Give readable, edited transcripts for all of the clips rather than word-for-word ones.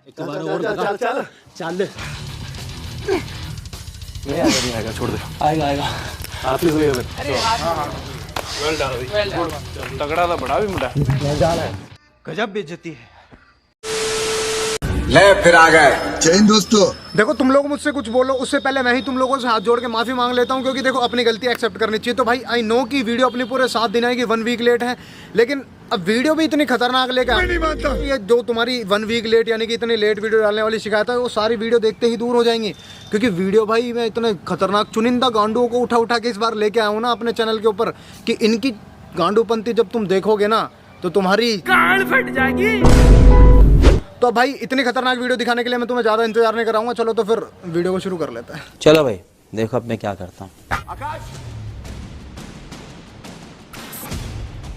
एक बार और बता। चल चल नहीं आएगा, नहीं आएगा, छोड़ दे। आएगा आएगा। हाथ ही हुई है। Well done. तगड़ा था बड़ा भी मुंडा। गजब बेइज्जती है। ले फिर आ गए। जय हिंद दोस्तों। देखो तुम लोग मुझसे कुछ बोलो उससे पहले मैं ही तुम लोगों से हाथ जोड़ के माफी मांग लेता हूं, क्योंकि देखो अपनी गलती एक्सेप्ट करनी चाहिए। तो भाई आई नो कि वीडियो अपनी पूरे 7 दिन आएगी, 1 वीक लेट है, लेकिन अब वीडियो भी इतनी खतरनाक लेकर नहीं मानता। ये जो तुम्हारी 1 वीक लेट यानी कि इतनी लेट वीडियो डालने वाली शिकायत है, वो सारी वीडियो देखते ही दूर हो जाएंगी। क्योंकि वीडियो भाई मैं इतने खतरनाक चुनिंदा गांडुओं को उठा उठा के इस बार लेके आया हूँ ना अपने चैनल के ऊपर, कि इनकी गांडूपंती जब तुम देखोगे ना तो तुम्हारी गांड फट जाएगी। तो भाई इतनी खतरनाक वीडियो दिखाने के लिए मैं तुम्हें ज्यादा इंतजार नहीं कराऊंगा। चलो तो फिर वीडियो को शुरू कर लेते हैं। चलो भाई देखो अब मैं क्या करता हूँ। आकाश,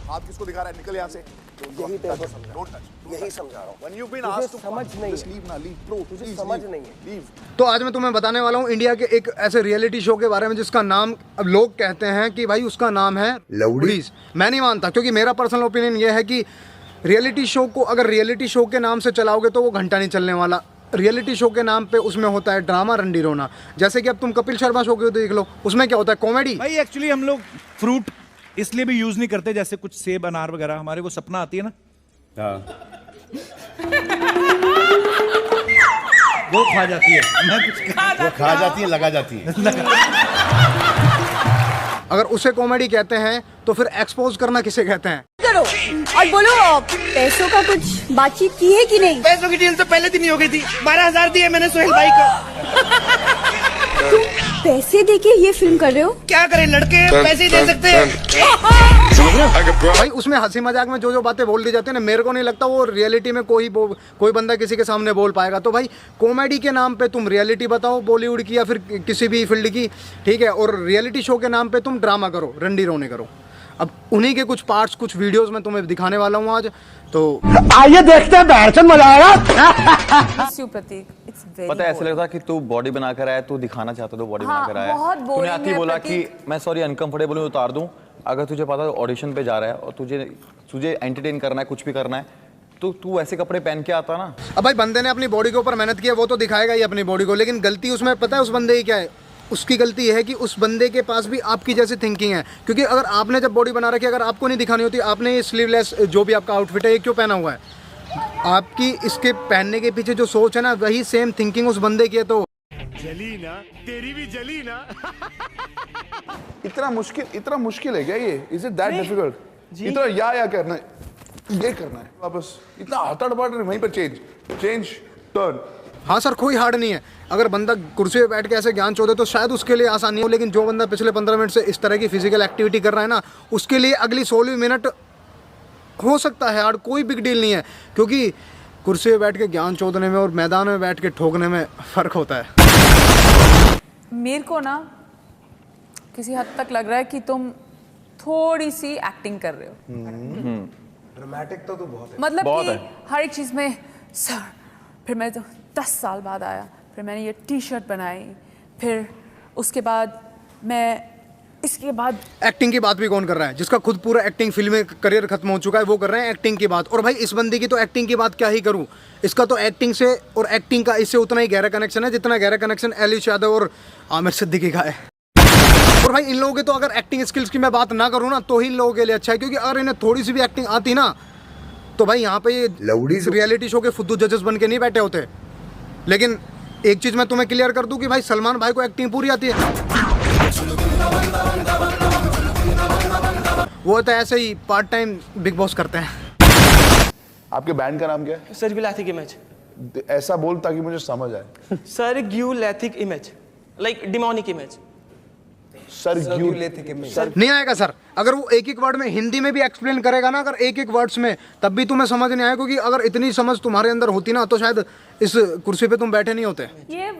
हाथ किसको दिखा रहा है? निकल यहाँ से। यही तेरे समझ, यही समझा रहा हूँ। When you've been asked to समझ नहीं है, leave ना, leave, bro, तुझे समझ नहीं है, leave। तो आज मैं तुम्हें बताने वाला हूँ इंडिया के एक ऐसे रियलिटी शो के बारे में जिसका नाम अब लोग कहते हैं कि भाई उसका नाम है लौड़ीज। मैं नहीं मानता, क्योंकि मेरा पर्सनल ओपिनियन ये है कि रियलिटी शो को अगर रियलिटी शो के नाम से चलाओगे तो वो घंटा नहीं चलने वाला। रियलिटी शो के नाम पे उसमें होता है ड्रामा, रंडी रोना। जैसे कि अब तुम कपिल शर्मा शो के देख लो, उसमें क्या होता है? कॉमेडी। भाई एक्चुअली हम लोग फ्रूट इसलिए भी यूज नहीं करते, जैसे कुछ सेब अनार वगैरह हमारे को सपना आती है ना, वो खा जाती है। मैं कुछ वो खा जाती है, लगा जाती है। अगर उसे कॉमेडी कहते हैं तो फिर एक्सपोज करना किसे कहते हैं? करो और बोलो पैसों का कुछ बातचीत की है कि नहीं? पैसों की डील तो पहले दिन ही हो गई थी। 12,000 दिए मैंने सोहेल भाई को। तुम पैसे देके ये फिल्म कर रहे हो? क्या करें, लड़के पैसे दे सकते हैं। भाई उसमें हंसी मजाक में जो जो बातें बोल दी जाती है ना, मेरे को नहीं लगता वो रियलिटी में कोई बंदा किसी के सामने बोल पाएगा। तो भाई कॉमेडी के नाम पे तुम रियलिटी बताओ बॉलीवुड की या फिर किसी भी फील्ड की, ठीक है, और रियलिटी शो के नाम पे तुम ड्रामा करो, रंडी रोने करो। अब उन्हीं के कुछ पार्ट्स, कुछ वीडियोस मैं तुम्हें दिखाने वाला हूँ आज, तो आइए देखते हैं, बैठन मजा आएगा। पता है ऐसा लगता कि तू बॉडी बना कर आया, तू दिखाना चाहता तो बॉडी बना कर आया। तूने आती ही बोला कि मैं सॉरी अनकंफर्टेबल हूँ, उतार दूं। अगर तुझे पता है ऑडिशन पे जा रहा है और तुझे एंटरटेन करना है, कुछ भी करना है, तो तू ऐसे कपड़े पहन के आता ना। अब भाई बंदे ने अपनी बॉडी के ऊपर मेहनत की है, वो तो दिखाएगा ही अपनी बॉडी को, लेकिन गलती उसमें पता है उस बंदे की क्या है? उसकी गलती यह है कि उस बंदे के पास भी आपकी जैसी थिंकिंग है। क्योंकि अगर आपने जब बॉडी बना रखी, अगर आपको नहीं दिखानी होती, आपने ये स्लीवलेस जो भी आपका आउटफिट है ये क्यों पहना हुआ है? आपकी इसके पहनने के पीछे जो सोच है ना, वही सेम थिंकिंग उस बंदे की है। तो जली ना, तेरी भी जली ना। इतना मुश्किल है क्या ये? Is it that difficult? इतना या करना है, ये करना है वापस, इतना हटड़-बटड़ वहीं पर चेंज टर्न। हाँ सर, कोई हार्ड नहीं है। अगर बंदा कुर्सी पे बैठ के ऐसे ज्ञान चोदे तो शायद उसके लिए आसानी हो, लेकिन जो बंदा पिछले 15 मिनट से इस तरह की फिजिकल एक्टिविटी कर रहा है ना, उसके लिए अगली 16 मिनट हो सकता है हार्ड। कोई बिग डील नहीं है, क्योंकि कुर्सी पे बैठ के ज्ञान चोदने में और मैदान में बैठ के ठोकने में फ़र्क होता है। मेरे को ना किसी हद तक लग रहा है कि तुम थोड़ी सी एक्टिंग कर रहे हो। ड्रामेटिक तो तू बहुत है। मतलब बहुत कि है। हर एक चीज़ में सर, फिर मैं तो 10 साल बाद आया, फिर मैंने ये टी-शर्ट बनाई, फिर उसके बाद मैं इसके बाद एक्टिंग की बात भी कौन कर रहा है? जिसका खुद पूरा एक्टिंग फिल्म में करियर खत्म हो चुका है, वो कर रहे हैं एक्टिंग की बात। और भाई इस बंदे की तो एक्टिंग की बात क्या ही करूं, इसका तो एक्टिंग से और एक्टिंग का इससे उतना ही गहरा कनेक्शन है जितना गहरा कनेक्शन एलिश यादव और आमिर सिद्दीकी का है। और भाई इन लोगों के तो अगर एक्टिंग स्किल्स की मैं बात ना करूँ ना, तो ही इन लोगों के लिए अच्छा है, क्योंकि अगर इन्हें थोड़ी सी भी एक्टिंग आती ना, तो भाई यहाँ पे ये रियलिटी शो के फुद्दू जजेस बन के नहीं बैठे होते। लेकिन एक चीज़ मैं तुम्हें क्लियर कर दूं कि भाई सलमान भाई को एक्टिंग पूरी आती है। वो तो ऐसे ही पार्ट टाइम बिग बॉस करते हैं। आपके बैंड का नाम क्या है? सर गिलैथिक इमेज। ऐसा बोल ताकि मुझे समझ आए। सर गिलैथिक image, like demonic image. Sir नहीं आएगा सर। अगर वो एक एक वर्ड में हिंदी में भी एक्सप्लेन करेगा ना, अगर एक एक वर्ड्स में, तब भी तुम्हें समझ नहीं आएगा। क्योंकि अगर इतनी समझ तुम्हारे अंदर होती ना, तो शायद इस कुर्सी पे तुम बैठे नहीं होते। ये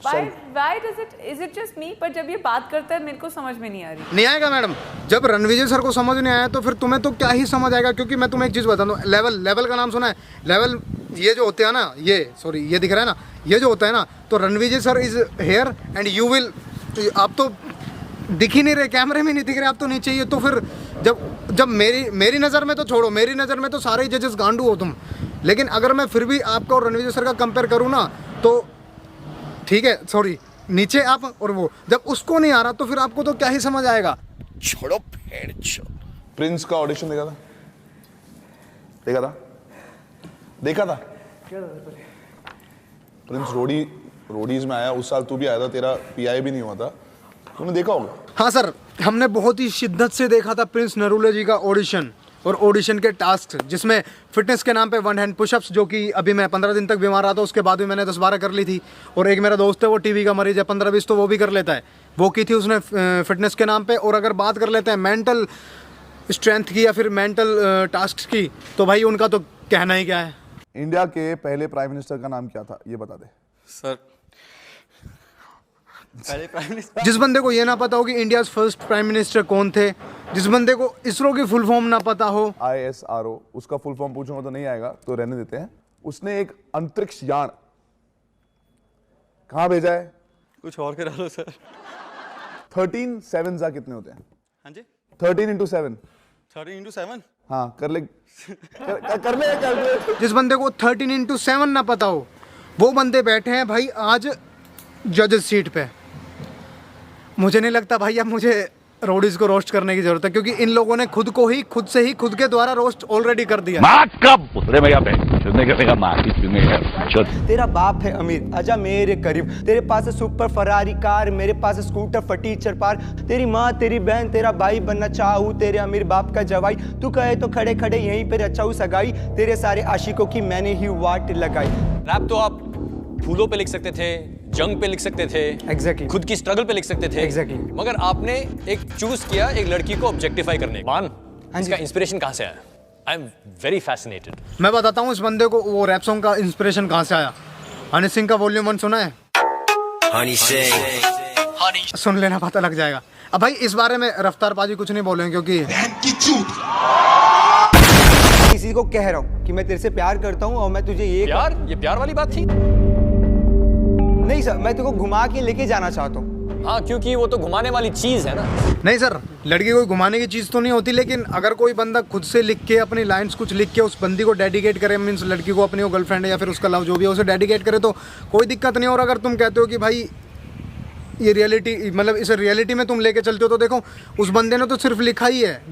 why is it just me? पर जब ये बात करता है मेरे को समझ में नहीं आ रही। नहीं आएगा मैडम। जब रणविजय सर को समझ नहीं आया तो फिर तुम्हें तो क्या ही समझ आएगा। क्योंकि मैं तुम्हें एक चीज़ बता दूँ, लेवल का नाम सुना है? लेवल ये जो होते हैं ना, ये दिख रहा है ना, ये जो होता है ना, तो Ranvijay sir is here and you will, आप तो दिख ही नहीं रहे, कैमरे में नहीं दिख रहे, आप तो नीचे ही। तो फिर जब मेरी नज़र में तो छोड़ो, मेरी नज़र में तो सारे ही जजेस गांडू हो तुम, लेकिन अगर मैं फिर भी आपका और रणवीर सर का कंपेयर करूँ ना तो ठीक है, सॉरी, नीचे आप और वो, जब उसको नहीं आ रहा तो फिर आपको तो क्या ही समझ आएगा। छोड़ो फेड़ छोड़। प्रिंस का ऑडिशन देखा था? देखा था? प्रिंस रोडीज में आया, उस साल तू भी आया था, तेरा पीआई भी नहीं हुआ था, तूने देखा होगा। हाँ सर, हमने बहुत ही शिद्दत से देखा था प्रिंस नरूले जी का ऑडिशन और ऑडिशन के टास्क, जिसमें फिटनेस के नाम पे 1 हैंड पुशअप्स, जो कि अभी मैं 15 दिन तक बीमार रहा था, उसके बाद भी मैंने 10-12 कर ली थी। और एक मेरा दोस्त है वो टीबी का मरीज है, 15-20 तो वो भी कर लेता है, वो की थी उसने फिटनेस के नाम पे। और अगर बात कर लेते हैं मेंटल स्ट्रेंथ की या फिर मेंटल टास्क की, तो भाई उनका तो कहना ही क्या है। इंडिया के पहले प्राइम मिनिस्टर का नाम क्या था, ये बता दे। सर पहले प्राइम मिनिस्टर, जिस बंदे को ये ना पता हो कि इंडिया फर्स्ट प्राइम मिनिस्टर कौन थे, जिस बंदे को इसरो की फुल फॉर्म ना पता हो, ISRO, उसका फुल फॉर्म पूछूंगा तो नहीं आएगा, तो रहने देते हैं। उसने एक अंतरिक्ष यान कहाँ भेजा है? कुछ और करा लो सर। 13 7 कितने होते हैं? हाँ जी, 13 into 7। 13 into 7। हाँ कर ले कैलकुलेट। जिस बंदे को 13 into 7 ना पता हो, वो बंदे बैठे हैं भाई आज जजेस सीट पे। मुझे नहीं लगता भाई अब मुझे रोडीज को रोस्ट करने की जरूरत है, क्योंकि इन लोगों ने खुद से ही खुद के द्वारा रोस्ट ऑलरेडी कर दिया। तेरा बाप है अमीर, आजा मेरे करीब, तेरे पास है सुपर फरारी कार, मेरे पास है स्कूटर फटीचर पार, तेरी माँ तेरी बहन तेरा भाई बनना चाहूँ, तेरे अमीर बाप का जवाई, तू कहे तो खड़े खड़े यहीं पे रचाऊ सगाई, तेरे सारे आशिकों की मैंने ही वाट लगाई। रैप तो आप फूलों पे लिख सकते थे, जंग पे लिख सकते थे, Exactly. खुद की स्ट्रगल पे लिख सकते थे, Exactly. मगर आपने एक चूज किया एक लड़की को ऑब्जेक्टिफाई करने का। इसका इंस्पिरेशन कहाँ से आया? I am very fascinated. मैं बताता हूँ इस बंदे को वो रैप सॉन्ग का इंस्पिरेशन कहाँ से आया। हनी सिंह का वॉल्यूम 1 सुना है? हनी सिंह, सुन लेना, पता लग जाएगा। अब भाई इस बारे में रफ्तार पाजी कुछ नहीं बोलेंगे, क्योंकि किसी को कह रहा हूँ कि मैं तेरे से प्यार करता हूँ और मैं तुझे ये प्यार वाली बात थी? नहीं सर, मैं तेरे को घुमा के लेके जाना चाहता हूँ। हाँ, क्योंकि वो तो घुमाने वाली चीज है ना। नहीं सर, लड़की कोई घुमाने की चीज़ तो नहीं होती, लेकिन अगर कोई बंदा खुद से लिख के अपनी लाइंस कुछ लिख के उस बंदी को डेडिकेट करे, मीन्स लड़की को अपनी वो गर्लफ्रेंड है या फिर उसका लव जो भी है उसे डेडिकेट करे, तो कोई दिक्कत नहीं। और अगर तुम कहते हो कि भाई ये रियलिटी, मतलब इसे रियलिटी में तुम लेके चलते हो, तो देखो उस बंदे ने तो सिर्फ लिखा ही है,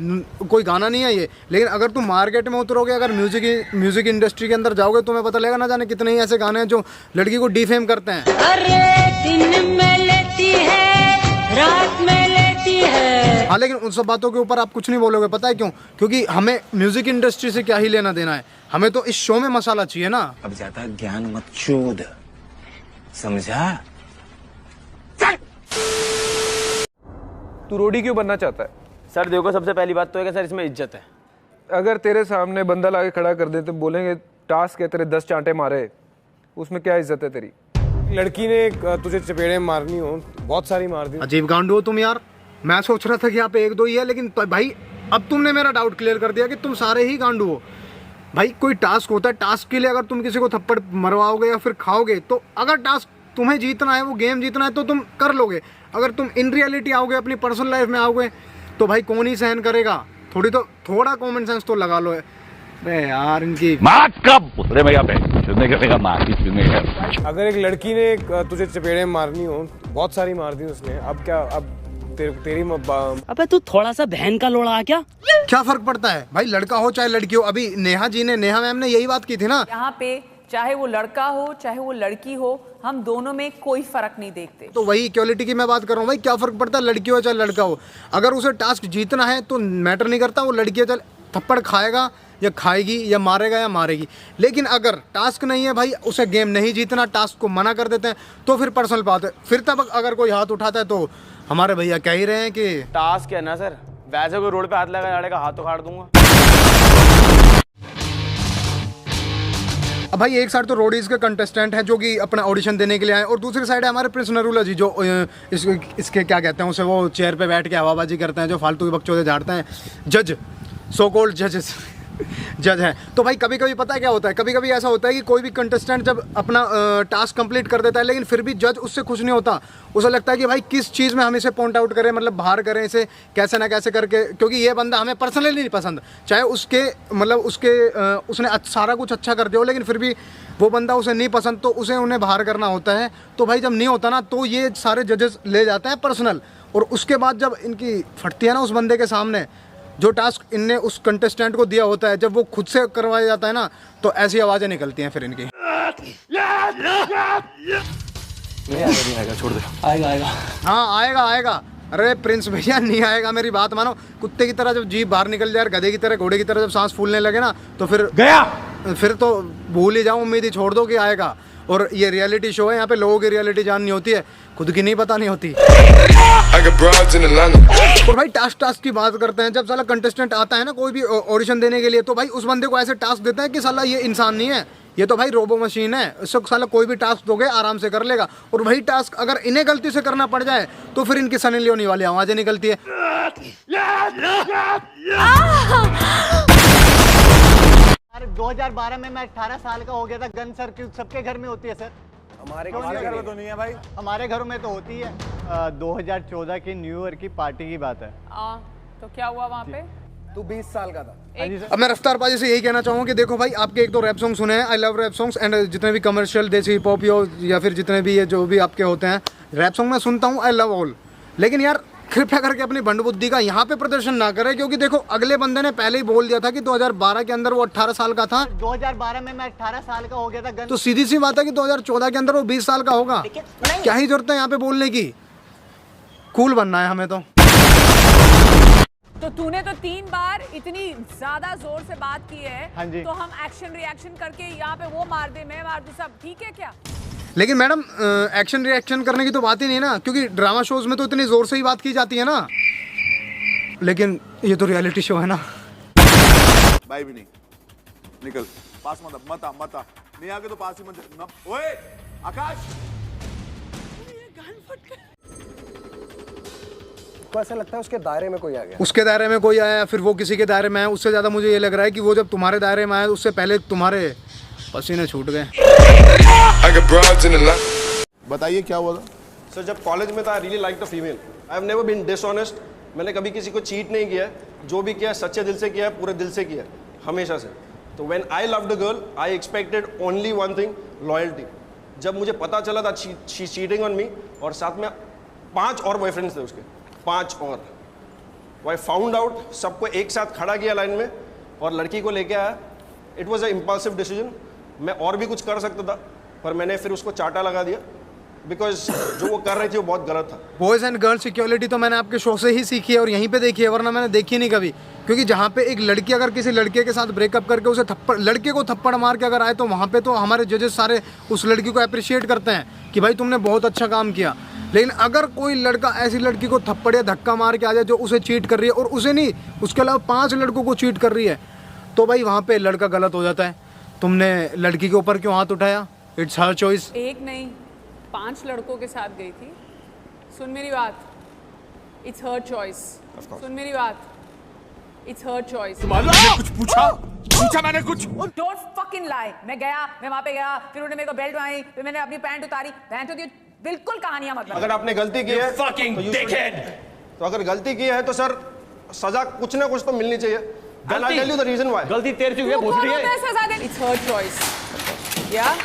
कोई गाना नहीं है ये। लेकिन अगर तुम मार्केट में उतरोगे, अगर म्यूजिक इंडस्ट्री के अंदर जाओगे, तुम्हें पता लगेगा ना जाने कितने ही ऐसे गाने हैं जो लड़की को डिफेम करते हैं। अरे दिन में लेती है, रात में लेती है। हाँ, लेकिन उन सब बातों के ऊपर आप कुछ नहीं बोलोगे, पता है क्यों? क्योंकि हमें म्यूजिक इंडस्ट्री से क्या ही लेना देना है, हमें तो इस शो में मसाला चाहिए ना। अब ज्यादा ज्ञान मत चोद, समझा? तू रोडी क्यों बनना चाहता है? सर देखो, सबसे पहली बात तो है कि सर इसमें इज्जत है। अगर तेरे सामने बंदा लाके खड़ा कर दे तो बोलेंगे टास्क है तेरे 10 चांटे मारे, उसमें क्या इज्जत है तेरी? लड़की ने तुझे चपेड़े मारनी हो, बहुत सारी मार दी। अजीब गांडू हो तुम यार। मैं सोच रहा था कि यहाँ पे 1-2 ही है, लेकिन भाई अब तुमने मेरा डाउट क्लियर कर दिया कि तुम सारे ही गांडू हो। भाई कोई टास्क होता है, टास्क के लिए अगर तुम किसी को थप्पड़ मरवाओगे या फिर खाओगे, तो अगर टास्क तुम्हें जीतना है, वो गेम जीतना है, तो तुम कर लोगे। अगर तुम इन रियलिटी आओगे, अपनी पर्सनल लाइफ में आओगे, तो भाई कौन ही सहन करेगा? थोड़ा कॉमन सेंस तो लगा लो। अरे यार इनकी अगर एक लड़की ने तुझे चपेड़े मारनी हो, बहुत सारी मार दी उसने, अब क्या? अब तेरी अबे तू थोड़ा सा बहन का लोड़ा क्या फर्क पड़ता है भाई, लड़का हो चाहे लड़की हो? अभी नेहा मैम ने यही बात की थी ना, यहाँ पे चाहे वो लड़का हो चाहे वो लड़की हो, हम दोनों में कोई फर्क नहीं देखते। तो वही इक्वालिटी की मैं बात कर रहा हूँ भाई, क्या फर्क पड़ता है लड़की हो चाहे लड़का हो? अगर उसे टास्क जीतना है तो मैटर नहीं करता वो लड़की चाहे थप्पड़ खाएगा या खाएगी या मारेगा या मारेगी। लेकिन अगर टास्क नहीं है भाई, उसे गेम नहीं जीतना, टास्क को मना कर देते हैं, तो फिर पर्सनल बात है। फिर तब अगर कोई हाथ उठाता है तो हमारे भैया कह ही रहे हैं कि टास्क है ना सर, वैसे कोई रोड पे हाथ लगा हाथ तो काट दूंगा। अब भाई एक साइड तो रोडीज के कंटेस्टेंट हैं जो कि अपना ऑडिशन देने के लिए आए, और दूसरी साइड है हमारे प्रिंस नरूला जी, जो इसके क्या कहते हैं उसे, वो चेयर पे बैठ के हवाबाजी करते हैं, जो फालतू की बकचोदे झाड़ते हैं, जज, सो कॉल्ड जजेस। जज है। तो भाई कभी कभी पता है क्या होता है, कभी कभी ऐसा होता है कि कोई भी कंटेस्टेंट जब अपना टास्क कंप्लीट कर देता है लेकिन फिर भी जज उससे खुश नहीं होता। उसे लगता है कि भाई किस चीज़ में हम इसे पॉइंट आउट करें, मतलब बाहर करें इसे कैसे ना कैसे करके, क्योंकि ये बंदा हमें पर्सनली नहीं पसंद, चाहे उसके मतलब उसने सारा कुछ अच्छा कर दिया हो लेकिन फिर भी वो बंदा उसे नहीं पसंद, तो उसे उन्हें बाहर करना होता है। तो भाई जब नहीं होता ना तो ये सारे जजेस ले जाते हैं पर्सनल, और उसके बाद जब इनकी फटती है ना उस बंदे के सामने, जो टास्क इनने उस कंटेस्टेंट को दिया होता है, जब वो खुद से करवाया जाता है ना तो ऐसी आवाज़ें निकलती हैं फिर इनकी। आएगा, छोड़ दे। आएगा। हाँ आएगा। अरे प्रिंस भैया नहीं आएगा, मेरी बात मानो। कुत्ते की तरह जब जीभ बाहर निकल जाए, गधे की तरह, घोड़े की तरह जब सांस फूलने लगे ना तो फिर गया, फिर तो भूल ही जाओ, उम्मीद ही छोड़ दो कि आएगा। और ये रियलिटी शो है, यहाँ पे लोगों की रियलिटी जाननी होती है, खुद की नहीं पता नहीं होती। और भाई टास्क की बात करते हैं, जब साला कंटेस्टेंट आता है ना कोई भी ऑडिशन देने के लिए, तो भाई उस बंदे को ऐसे टास्क देते हैं कि साला ये इंसान नहीं है, ये तो भाई रोबो मशीन है, इसको साला कोई भी टास्क दोगे आराम से कर लेगा। और वही टास्क अगर इन्हें गलती से करना पड़ जाए तो फिर इनकी सनी लियोनी वाली आवाज़ें निकलती है। 2012 में मैं 18 साल का हो गया था। गन सर्किट सबके घर में होती है सर। हमारे घर में तो नहीं है भाई। हमारे घरों में तो होती है। 2014 की न्यू ईयर की पार्टी की बात है। तो क्या हुआ वहाँ पे? तू 20 साल का था। अब मैं रफ्तार बाजी से यही कहना चाहूँगा कि देखो भाई, आपके एक दो रैप सॉन्ग सुने हैं, I love rap songs, and जितने भी कमर्शियल देसी हिप हॉप या फिर जितने भी ये जो भी आपके होते हैं रैप सॉन्ग मैं सुनता हूँ, आई लव ऑल। लेकिन यार कृपया करके अपनी भंड बुद्धि का यहाँ पे प्रदर्शन ना करें, क्योंकि देखो अगले बंदे ने पहले ही बोल दिया था कि 2012 के अंदर वो 18 साल का था। 2012 में मैं 18 साल का हो गया था। तो सीधी सी बात है कि 2014 के अंदर वो 20 साल का होगा। क्या ही जरूरत है यहाँ पे बोलने की, कूल बनना है हमें तो तूने तो 3 बार इतनी ज्यादा जोर से बात की है। हाँ जी। तो हम एक्शन रिएक्शन करके यहाँ पे वो मार दे, मैं मार दूं, सब ठीक है क्या? लेकिन मैडम एक्शन रिएक्शन करने की तो बात ही नहीं है ना, क्योंकि ड्रामा शोज में तो इतनी जोर से ही बात की जाती है ना, लेकिन ये तो रियलिटी शो है ना। भाई भी नहीं निकल पास मत आ नहीं आगे तो पास ही मत। ओए आकाश, को ऐसा लगता है उसके दायरे में कोई आ गया। उसके दायरे में कोई आया, फिर वो किसी के दायरे में आया। उससे ज्यादा मुझे ये लग रहा है कि वो जब तुम्हारे दायरे में आया उससे पहले तुम्हारे पसीने छूट गए। बताइए क्या हुआ था? सर जब कॉलेज में था, I really like the female. I have never been dishonest. मैंने कभी किसी को चीट नहीं किया, जो भी किया सच्चे दिल से किया, पूरे दिल से किया, हमेशा से। तो when I loved a girl, I expected only one thing, loyalty. जब मुझे पता चला था शी चीटिंग ऑन मी, और साथ में 5 और बॉयफ्रेंड्स थे उसके, 5 और। आई फाउंड आउट, सबको एक साथ खड़ा किया लाइन में और लड़की को लेके आया। It was a impulsive decision. मैं और भी कुछ कर सकता था, पर मैंने फिर उसको चाटा लगा दिया, बिकॉज जो वो कर रही थी वो बहुत गलत था। बॉयज़ एंड गर्ल्स इक्वलिटी तो मैंने आपके शो से ही सीखी है और यहीं पे देखी है, वरना मैंने देखी नहीं कभी। क्योंकि जहाँ पे एक लड़की अगर किसी लड़के के साथ ब्रेकअप करके उसे लड़के को थप्पड़ मार के अगर आए, तो वहाँ पे तो हमारे जजेस सारे उस लड़की को अप्रिशिएट करते हैं कि भाई तुमने बहुत अच्छा काम किया। लेकिन अगर कोई लड़का ऐसी लड़की को थप्पड़ या धक्का मार के आ जाए जो उसे चीट कर रही है, और उसे नहीं उसके अलावा 5 लड़कों को चीट कर रही है, तो भाई वहाँ पे लड़का गलत हो जाता है। तुमने लड़की के ऊपर क्यों हाथ उठाया? It's her choice. एक नहीं 5 लड़कों के साथ गई थी। सुन मेरी बात, इट्स हर चॉइस। सुन मेरी बात, इट्स हर चॉइस। कुछ पूछा मैंने कुछ। डोंट फकिंग लाई। मैं गया, मैं वहाँ पे गया, फिर उन्होंने मेरे को बेल्ट बनाई, फिर मैंने अपनी पैंट उतारी। पैंट होती है बिल्कुल कहानियां मतलब। अगर आपने गलती की है तो अगर गलती की है तो सर सजा कुछ ना कुछ तो मिलनी चाहिए। And I'll tell you the reason why. गलती तेरे से हुई है, भोसड़ी है। It's her choice. Yeah,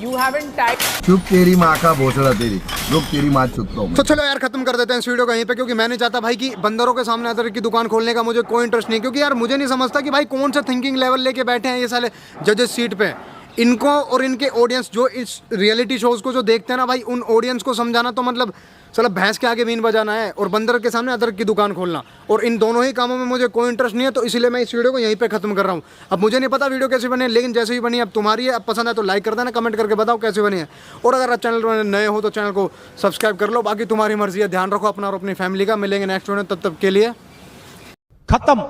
you haven't typed. चुप तेरी माँ का भोसड़ा तेरी, रुक तेरी माँ चुपता हूँ। तो चलो यार खत्म कर देते हैं इस वीडियो को यहीं पे, क्योंकि मैं नहीं चाहता भाई कि बंदरों के सामने अदरक की दुकान खोलने का मुझे कोई इंटरेस्ट नहीं, क्योंकि यार मुझे नहीं समझता कि भाई कौन सा थिंकिंग लेवल लेके बैठे हैं ये साले जजेस सीट पे। इनको और इनके ऑडियंस जो इस रियलिटी शोज को जो देखते हैं ना भाई, उन ऑडियंस को समझाना तो मतलब साला भैंस के आगे बीन बजाना है, और बंदर के सामने अदरक की दुकान खोलना। और इन दोनों ही कामों में मुझे कोई इंटरेस्ट नहीं है, तो इसलिए मैं इस वीडियो को यहीं पे खत्म कर रहा हूँ। अब मुझे नहीं पता वीडियो कैसी बनी है, लेकिन जैसे ही बनी अब तुम्हारी है। अब पसंद है तो लाइक कर देना, कमेंट करके बताओ कैसी बनी है। और अगर आप चैनल पर नए हो तो चैनल को सब्सक्राइब कर लो। बाकी तुम्हारी मर्जी है, ध्यान रखो अपना और अपनी फैमिली का। मिलेंगे नेक्स्ट वीडियो, तब तक के लिए खत्म।